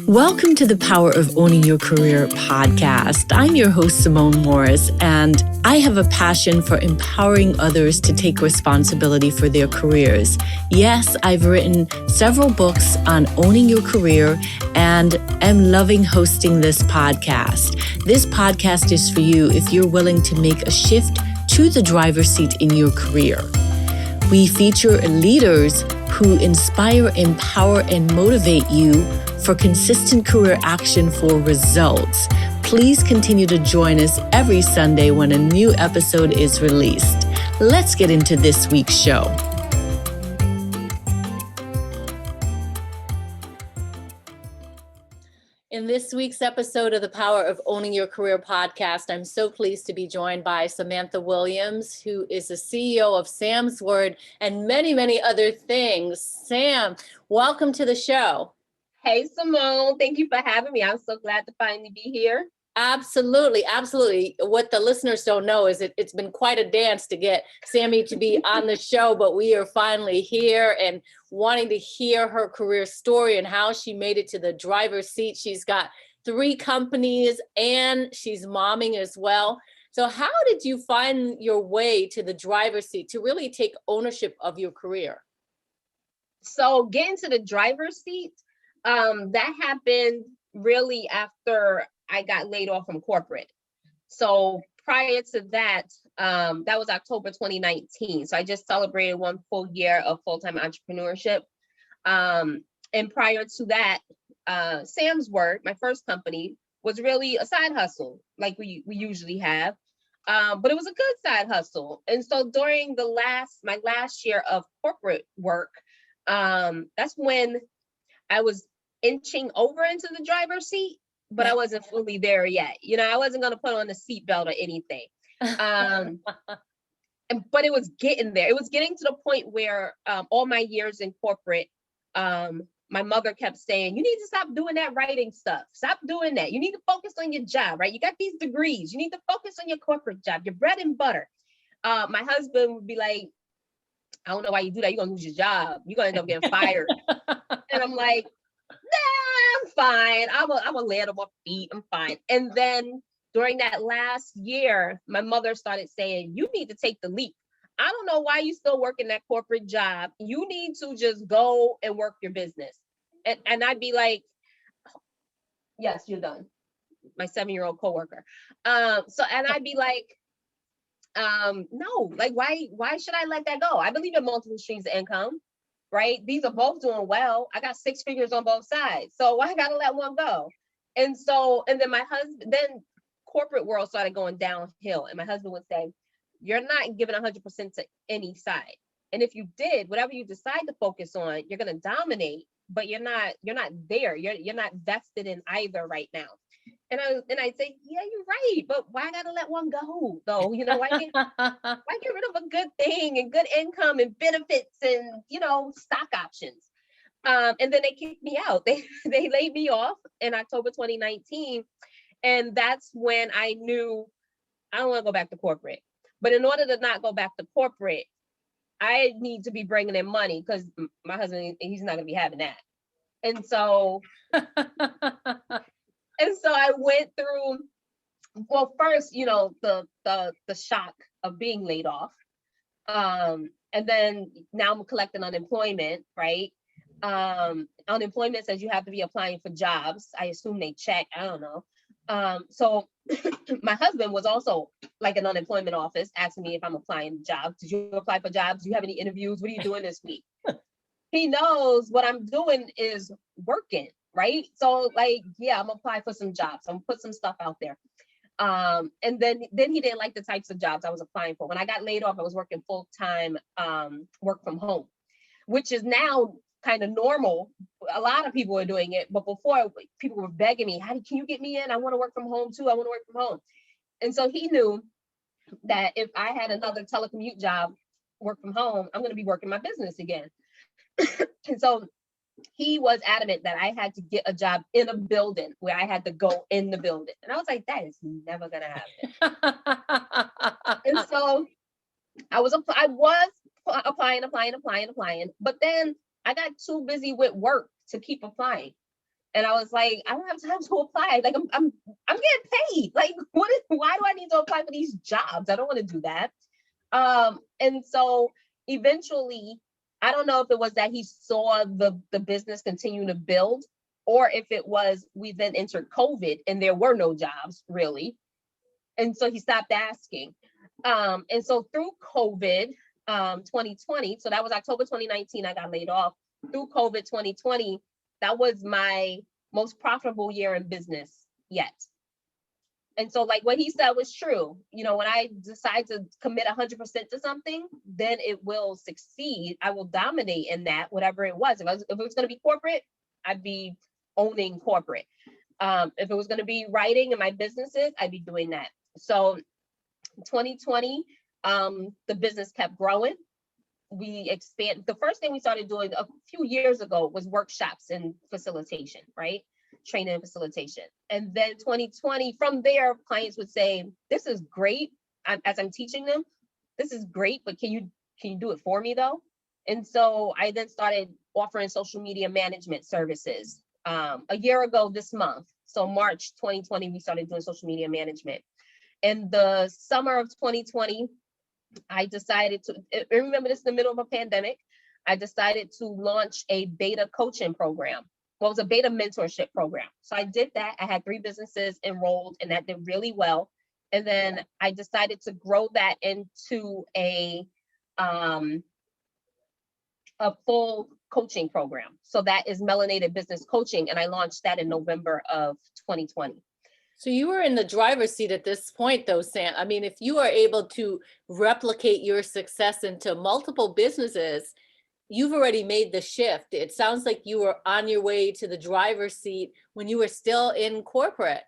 Welcome to the Power of Owning Your Career podcast. I'm your host, Simone Morris, and I have a passion for empowering others to take responsibility for their careers. Yes, I've written several books on owning your career and am loving hosting this podcast. This podcast is for you if you're willing to make a shift to the driver's seat in your career. We feature leaders who inspire, empower, and motivate you for consistent career action for results. Please continue to join us every Sunday when a new episode is released. Let's get into this week's show. In this week's episode of the Power of Owning Your Career podcast, I'm so pleased to be joined by Samantha Williams, who is the CEO of Sam's Word and many, many other things. Sam, welcome to the show. Hey, Simone, thank you for having me. I'm so glad to finally be here. Absolutely. Absolutely. What the listeners don't know is it's been quite a dance to get Sammi to be on the show, but we are finally here and wanting to hear her career story and how she made it to the driver's seat. She's got 3 companies and she's momming as well. So how did you find your way to the driver's seat to really take ownership of your career? So getting to the driver's seat, that happened really after I got laid off from corporate. So prior to that, that was October 2019. So I just celebrated 1 full year of full-time entrepreneurship. And prior to that, Sam's Word, my first company, was really a side hustle like we usually have. But it was a good side hustle. And so during my last year of corporate work, that's when I was inching over into the driver's seat, but I wasn't fully there yet. You know, I wasn't going to put on a seatbelt or anything. But it was getting there. It was getting to the point where all my years in corporate, my mother kept saying, you need to stop doing that writing stuff. Stop doing that. You need to focus on your job, right? You got these degrees. You need to focus on your corporate job, your bread and butter. My husband would be like, I don't know why you do that. You're going to lose your job. You're going to end up getting fired. And I'm like, nah, I'm fine. I'm a land on my feet. I'm fine. And then during that last year, my mother started saying, you need to take the leap. I don't know why you still working that corporate job. You need to just go and work your business. And I'd be like, yes, you're done. My 7-year-old coworker. And I'd be like, no, like, why should I let that go? I believe in multiple streams of income. Right? These are both doing well. I got 6 figures on both sides. So why I gotta let one go? And then corporate world started going downhill. And my husband would say, you're not giving 100% to any side. And if you did, whatever you decide to focus on, you're gonna dominate, but you're not there. You're not vested in either right now. And I'd say, yeah, you're right, but why I gotta let one go though? You know, why get rid of a good thing and good income and benefits and, you know, stock options? And then they kicked me out. They laid me off in October 2019. And that's when I knew I don't want to go back to corporate. But in order to not go back to corporate, I need to be bringing in money because my husband, he's not gonna be having that. And so I went through, well, first, you know, the shock of being laid off. And then now I'm collecting unemployment, right? Unemployment says you have to be applying for jobs. I assume they check, I don't know. So my husband was also like an unemployment office asking me if I'm applying jobs. Did you apply for jobs? Do you have any interviews? What are you doing this week? He knows what I'm doing is working. Right. So like, yeah, I'm applying for some jobs. I'm gonna put some stuff out there. And then he didn't like the types of jobs I was applying for. When I got laid off, I was working full-time, work from home, which is now kind of normal. A lot of people are doing it, but before people were begging me, can you get me in? I want to work from home too. I want to work from home. And so he knew that if I had another telecommute job, work from home, I'm going to be working my business again. And so he was adamant that I had to get a job in a building where I had to go in the building. And I was like, that is never going to happen. And so I was applying. But then I got too busy with work to keep applying. And I was like, I don't have time to apply. Like I'm getting paid. Like why do I need to apply for these jobs? I don't want to do that. And so eventually, I don't know if it was that he saw the business continue to build, or if it was we then entered COVID and there were no jobs really. And so he stopped asking. And so through COVID, 2020, so that was October 2019, I got laid off. Through COVID 2020, that was my most profitable year in business yet. And so like what he said was true. You know, when I decide to commit 100% to something, then it will succeed. I will dominate in that, whatever it was. If it was going to be corporate, I'd be owning corporate. If it was going to be writing in my businesses, I'd be doing that. So 2020, the business kept growing. We expand. The first thing we started doing a few years ago was workshops and facilitation, right? Training and facilitation. And then 2020, from there, clients would say, this is great. As I'm teaching them, this is great, but can you do it for me though? And so I then started offering social media management services a year ago this month. So March 2020, we started doing social media management. In the summer of 2020, I decided to, remember this in the middle of a pandemic, I decided to launch a beta coaching program. Well, it was a beta mentorship program. So I did that. I had 3 businesses enrolled and that did really well. And then I decided to grow that into a full coaching program. So that is Melanated Business Coaching. And I launched that in November of 2020. So you were in the driver's seat at this point, though, Sam. I mean, if you are able to replicate your success into multiple businesses, you've already made the shift. It sounds like you were on your way to the driver's seat when you were still in corporate.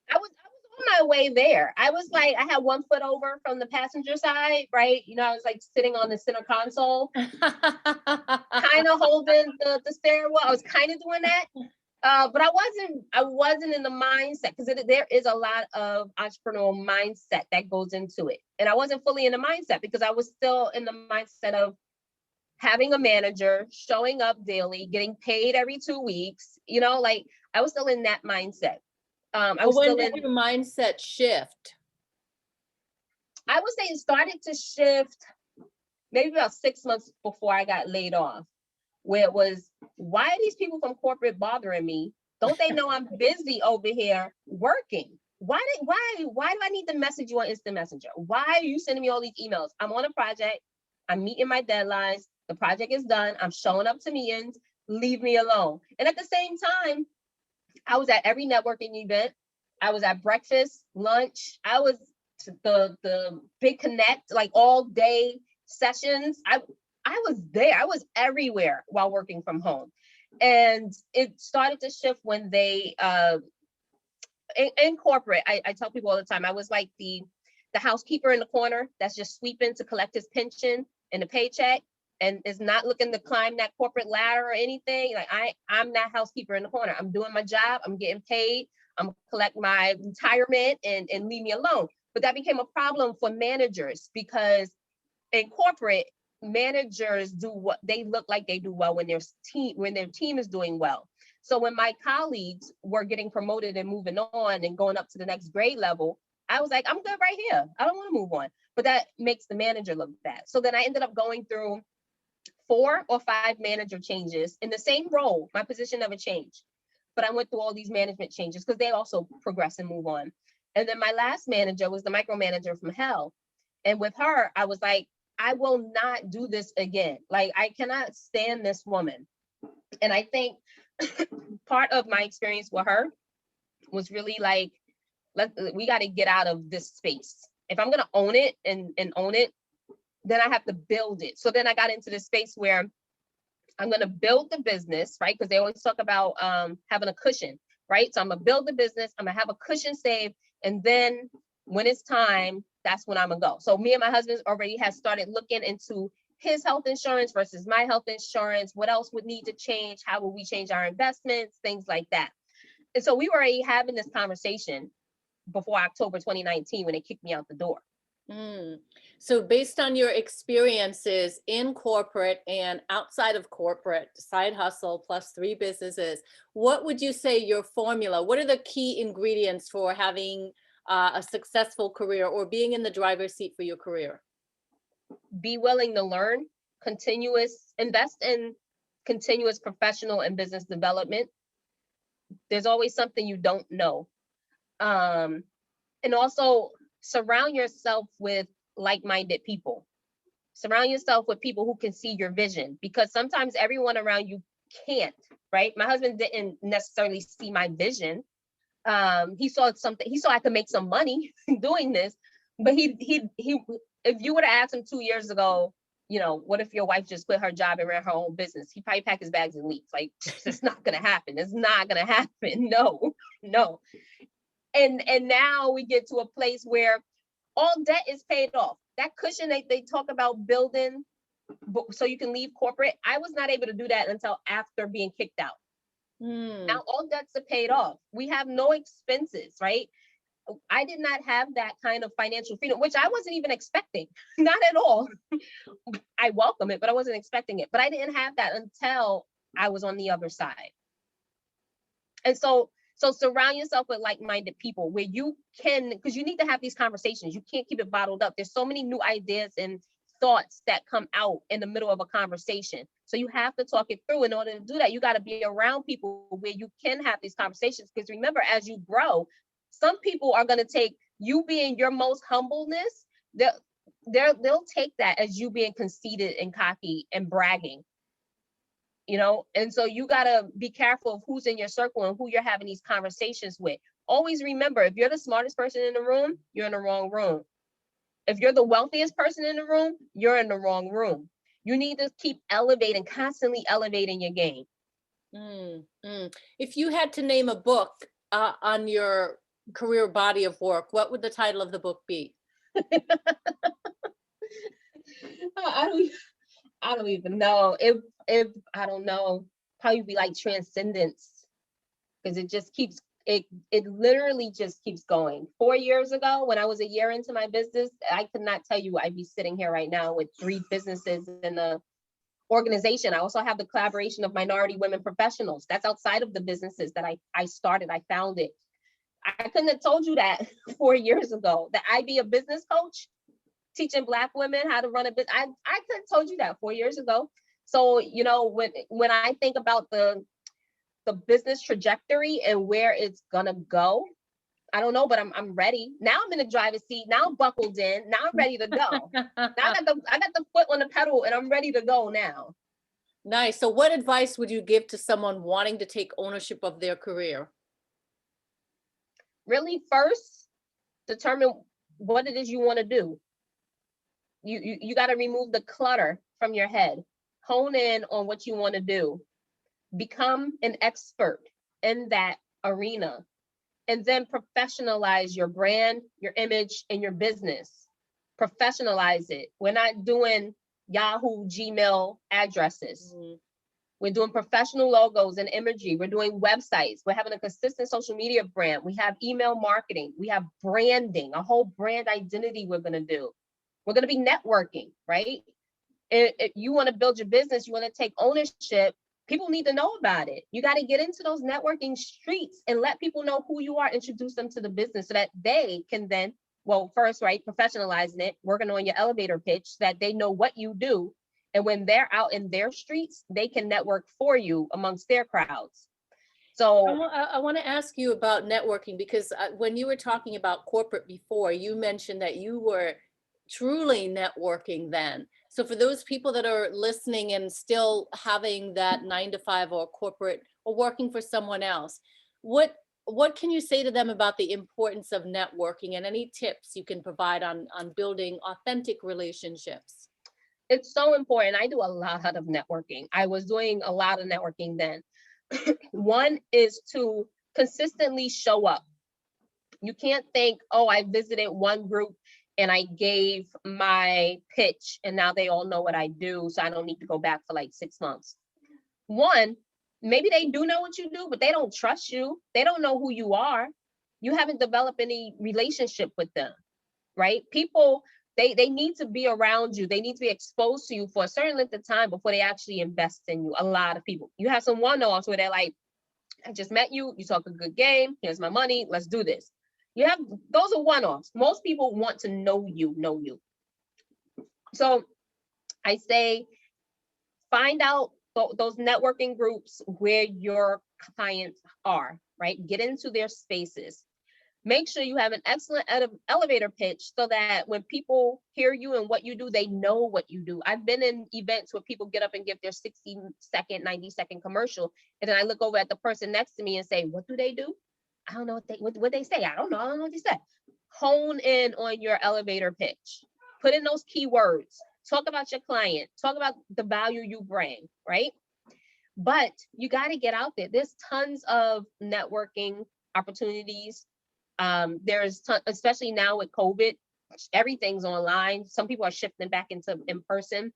I was on my way there. I was like, I had one foot over from the passenger side, right? You know, I was like sitting on the center console, kind of holding the steering wheel. I was kind of doing that. But I wasn't in the mindset, because there is a lot of entrepreneurial mindset that goes into it. And I wasn't fully in the mindset because I was still in the mindset of having a manager, showing up daily, getting paid every 2 weeks, you know, like I was still in that mindset. I was when did your mindset shift? I would say it started to shift maybe about 6 months before I got laid off, where it was, why are these people from corporate bothering me? Don't they know I'm busy over here working? Why do I need to message you on Instant Messenger? Why are you sending me all these emails? I'm on a project. I'm meeting my deadlines. The project is done. I'm showing up to meetings. Leave me alone. And at the same time, I was at every networking event. I was at breakfast, lunch. I was the big connect, like all day sessions. I was there. I was everywhere while working from home. And it started to shift when they, in corporate, I tell people all the time, I was like the housekeeper in the corner that's just sweeping to collect his pension and the paycheck and is not looking to climb that corporate ladder or anything. Like I'm that housekeeper in the corner. I'm doing my job. I'm getting paid. I'm collect my retirement and leave me alone. But that became a problem for managers, because in corporate, managers do what they look like they do well when their team is doing well. So when my colleagues were getting promoted and moving on and going up to the next grade level, I was like, I'm good right here. I don't want to move on. But that makes the manager look bad. So then I ended up going through 4 or 5 manager changes in the same role. My position never changed, but I went through all these management changes because they also progress and move on. And then my last manager was the micromanager from hell. And with her, I was like, I will not do this again. Like, I cannot stand this woman. And I think part of my experience with her was really like, we got to get out of this space. If I'm going to own it and own it, then I have to build it. So then I got into this space where I'm going to build the business, right? Because they always talk about having a cushion, right? So I'm going to build the business. I'm going to have a cushion saved. And then when it's time, that's when I'm going to go. So me and my husband already has started looking into his health insurance versus my health insurance. What else would need to change? How will we change our investments? Things like that. And so we were already having this conversation before October 2019 when they kicked me out the door. Mm. So based on your experiences in corporate and outside of corporate, side hustle plus three businesses, what would you say your formula? What are the key ingredients for having a successful career or being in the driver's seat for your career? Be willing to learn, invest in continuous professional and business development. There's always something you don't know. Um, and also surround yourself with like-minded people. Surround yourself with people who can see your vision, because sometimes everyone around you can't, right? My husband didn't necessarily see my vision. He saw something, he saw I could make some money doing this, but he if you would have asked him 2 years ago, what if your wife just quit her job and ran her own business? He probably pack his bags and leave. Like, it's not gonna happen. It's not gonna happen. No, no. And now we get to a place where all debt is paid off. That cushion they talk about building so you can leave corporate, I was not able to do that until after being kicked out. Now all debts are paid off. We have no expenses, right? I did not have that kind of financial freedom, which I wasn't even expecting. Not at all. I welcome it, but I wasn't expecting it. But I didn't have that until I was on the other side. And so surround yourself with like-minded people where you can, because you need to have these conversations. You can't keep it bottled up. There's so many new ideas and thoughts that come out in the middle of a conversation. So you have to talk it through. In order to do that, you got to be around people where you can have these conversations. Because remember, as you grow, some people are going to take you being your most humbleness. They'll take that as you being conceited and cocky and bragging. And so you got to be careful of who's in your circle and who you're having these conversations with. Always remember, if you're the smartest person in the room, you're in the wrong room. If you're the wealthiest person in the room, you're in the wrong room. You need to keep elevating, constantly elevating your game. If you had to name a book on your career body of work, what would the title of the book be? I don't even know. If I don't know, probably be like Transcendence, because it literally just keeps going. 4 years ago, when I was a year into my business, I could not tell you I'd be sitting here right now with 3 businesses in the organization. I also have the collaboration of minority women professionals. That's outside of the businesses that I started, I founded. I couldn't have told you that 4 years ago, that I'd be a business coach teaching Black women how to run a business. I could have told you that 4 years ago. So, when I think about the business trajectory and where it's gonna go, I don't know, but I'm ready. Now I'm in the driver's seat. Now I'm buckled in. Now I'm ready to go. Now I got the foot on the pedal and I'm ready to go now. Nice. So what advice would you give to someone wanting to take ownership of their career? Really, first, determine what it is you want to do. You got to remove the clutter from your head. Hone in on what you want to do. Become an expert in that arena. And then professionalize your brand, your image, and your business. Professionalize it. We're not doing Yahoo, Gmail addresses. We're doing professional logos and imagery. We're doing websites. We're having a consistent social media brand. We have email marketing. We have branding, a whole brand identity we're going to do. We're going to be networking, right? If you want to build your business, you want to take ownership, people need to know about it. You got to get into those networking streets and let people know who you are, introduce them to the business so that they can then, first, right, professionalizing it, working on your elevator pitch so that they know what you do. And when they're out in their streets, they can network for you amongst their crowds. So I want to ask you about networking, because when you were talking about corporate before, you mentioned that you were truly networking then. So for those people that are listening and still having that 9-to-5 or corporate or working for someone else, what can you say to them about the importance of networking, and any tips you can provide on building authentic relationships? It's so important. I do a lot of networking. I was doing a lot of networking then. One is to consistently show up. You can't think, oh, I visited one group and I gave my pitch and now they all know what I do, so I don't need to go back for like 6 months. One, maybe they do know what you do, but they don't trust you. They don't know who you are. You haven't developed any relationship with them, right? People They need to be around you. They need to be exposed to you for a certain length of time before they actually invest in you. A lot of people. You have some one-offs where they're like, I just met you. You talk a good game. Here's my money. Let's do this. You have, those are one-offs. Most people want to know you. So I say, find out those networking groups where your clients are, right? Get into their spaces. Make sure you have an excellent elevator pitch so that when people hear you and what you do, they know what you do. I've been in events where people get up and give their 60-second, 90-second commercial. And then I look over at the person next to me and say, what do they do? I don't know what they say. I don't know what they say. Hone in on your elevator pitch. Put in those keywords. Talk about your client. Talk about the value you bring, right? But you got to get out there. There's tons of networking opportunities. There's especially now with COVID, everything's online. Some people are shifting back into in person,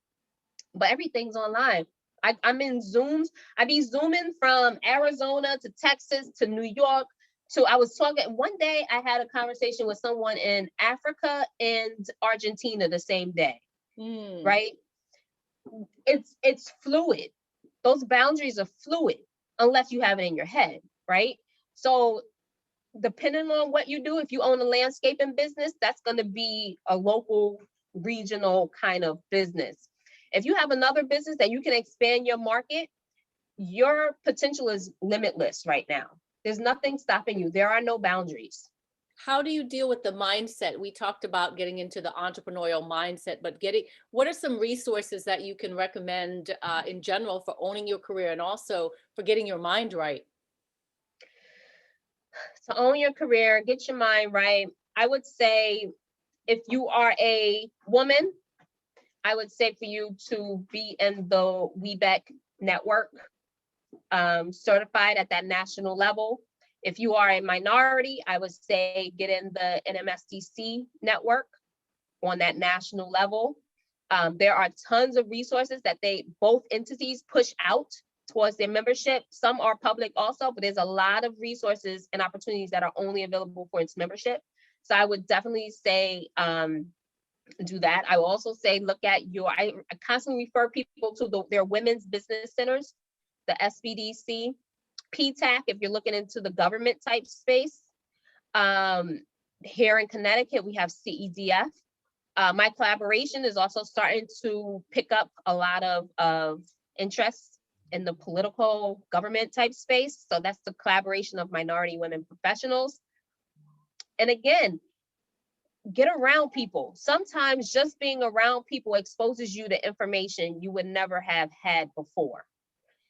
but everything's online. I'm in Zooms. I be Zooming from Arizona to Texas to New York. So I was talking one day, I had a conversation with someone in Africa and Argentina the same day, right? It's fluid. Those boundaries are fluid unless you have it in your head, right? So depending on what you do, if you own a landscaping business, that's going to be a local, regional kind of business. If you have another business that you can expand your market, your potential is limitless right now. There's nothing stopping you. There are no boundaries. How do you deal with the mindset? We talked about getting into the entrepreneurial mindset, but what are some resources that you can recommend in general for owning your career and also for getting your mind right? To own your career, get your mind right. I would say if you are a woman, I would say for you to be in the WeBEC network, certified at that national level. If you are a minority, I would say get in the NMSDC network on that national level. There are tons of resources that both entities push out towards their membership. Some are public also, but there's a lot of resources and opportunities that are only available for its membership. So I would definitely say do that. I will also say look at I constantly refer people to their women's business centers, the SBDC, PTAC, if you're looking into the government type space. Here in Connecticut, we have CEDF. My collaboration is also starting to pick up a lot of interest in the political government type space. So that's the collaboration of minority women professionals. And again, get around people. Sometimes just being around people exposes you to information you would never have had before.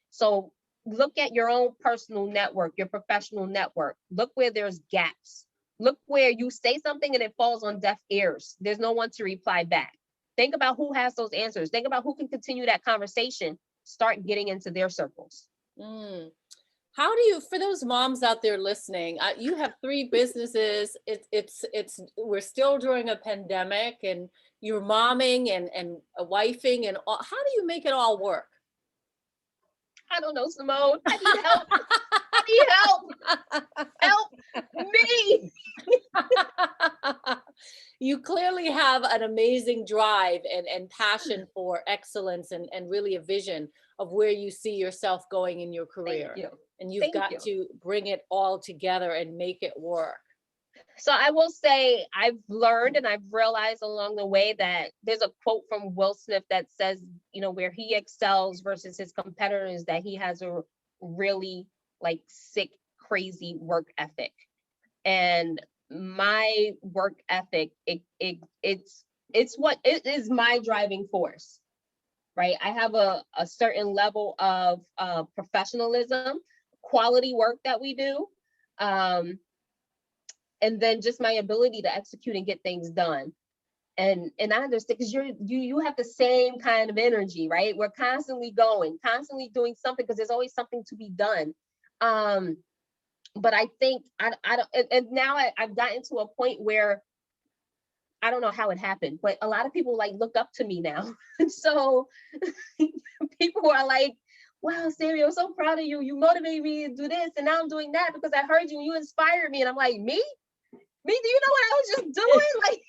So look at your own personal network, your professional network. Look where there's gaps. Look where you say something and it falls on deaf ears. There's no one to reply back. Think about who has those answers. Think about who can continue that conversation. Start getting into their circles. How do you, for those moms out there listening, you have 3 businesses. We're still during a pandemic, and you're momming and wifing, and all. How do you make it all work? I don't know, Simone. I need help. I need help. Help me. You clearly have an amazing drive and passion for excellence and really a vision of where you see yourself going in your career. Thank you. And you've got to bring it all together and make it work. So I will say I've learned and I've realized along the way that there's a quote from Will Smith that says, where he excels versus his competitors, that he has a really sick, crazy work ethic. And my work ethic, it's what it is, my driving force, right? I have a certain level of professionalism, quality work that we do. And then just my ability to execute and get things done. And I understand because you have the same kind of energy, right? We're constantly going, constantly doing something because there's always something to be done. But I think I don't, and now I've gotten to a point where I don't know how it happened, but a lot of people look up to me now. So people are like, wow, Sammi, I'm so proud of you. You motivated me to do this, and now I'm doing that because I heard you and you inspired me. And I'm like, me? Do you know what I was just doing?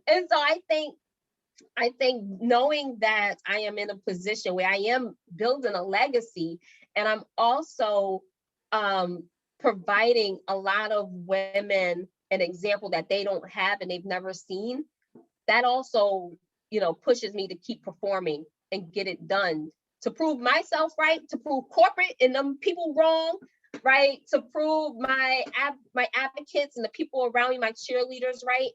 And so I think knowing that I am in a position where I am building a legacy, and I'm also providing a lot of women an example that they don't have and they've never seen, that also, pushes me to keep performing and get it done, to prove myself right, to prove corporate and them people wrong, right? To prove my advocates and the people around me, my cheerleaders, right?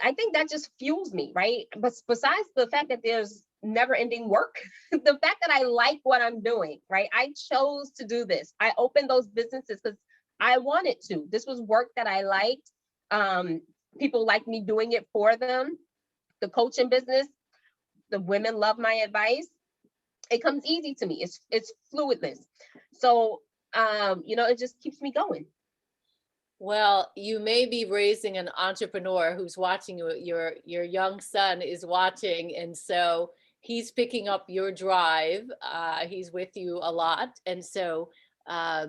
I think that just fuels me, right? But besides the fact that there's never ending work, the fact that I like what I'm doing, right? I chose to do this. I opened those businesses because I wanted to. This was work that I liked. People like me doing it for them. The coaching business, the women love my advice. It comes easy to me. It's fluidness. So, it just keeps me going. Well, you may be raising an entrepreneur who's watching you. Your young son is watching, and so he's picking up your drive. He's with you a lot, and so I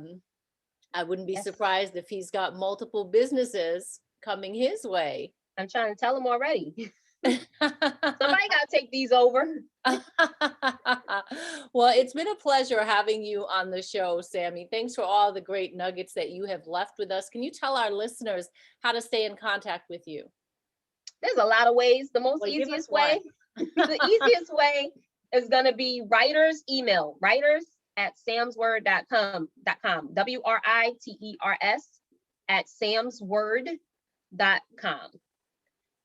wouldn't be surprised if he's got multiple businesses coming his way. I'm trying to tell him already. Somebody got to take these over. Well, it's been a pleasure having you on the show, Sammi. Thanks for all the great nuggets that you have left with us. Can you tell our listeners how to stay in contact with you? There's a lot of ways. The easiest way is going to be writers email, writers@samsword.com, WRITERS@samsword.com.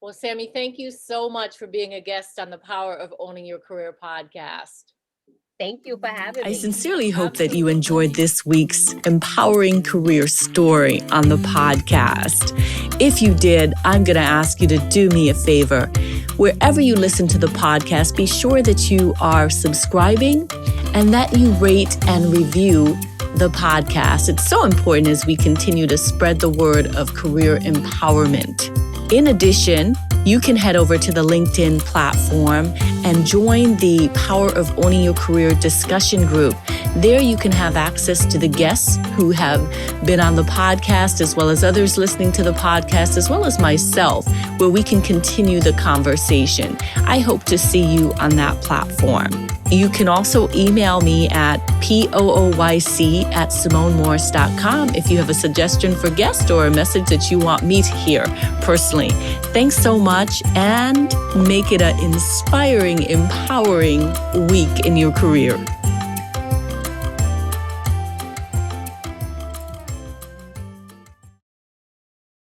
Well, Sammi, thank you so much for being a guest on the Power of Owning Your Career podcast. Thank you for having me. I sincerely hope that you enjoyed this week's empowering career story on the podcast. If you did, I'm going to ask you to do me a favor. Wherever you listen to the podcast, be sure that you are subscribing and that you rate and review the podcast. It's so important as we continue to spread the word of career empowerment. In addition, you can head over to the LinkedIn platform and join the Power of Owning Your Career discussion group. There you can have access to the guests who have been on the podcast, as well as others listening to the podcast, as well as myself, where we can continue the conversation. I hope to see you on that platform. You can also email me at pooyc@simonemorris.com if you have a suggestion for guest or a message that you want me to hear personally. Thanks so much, and make it an inspiring, empowering week in your career.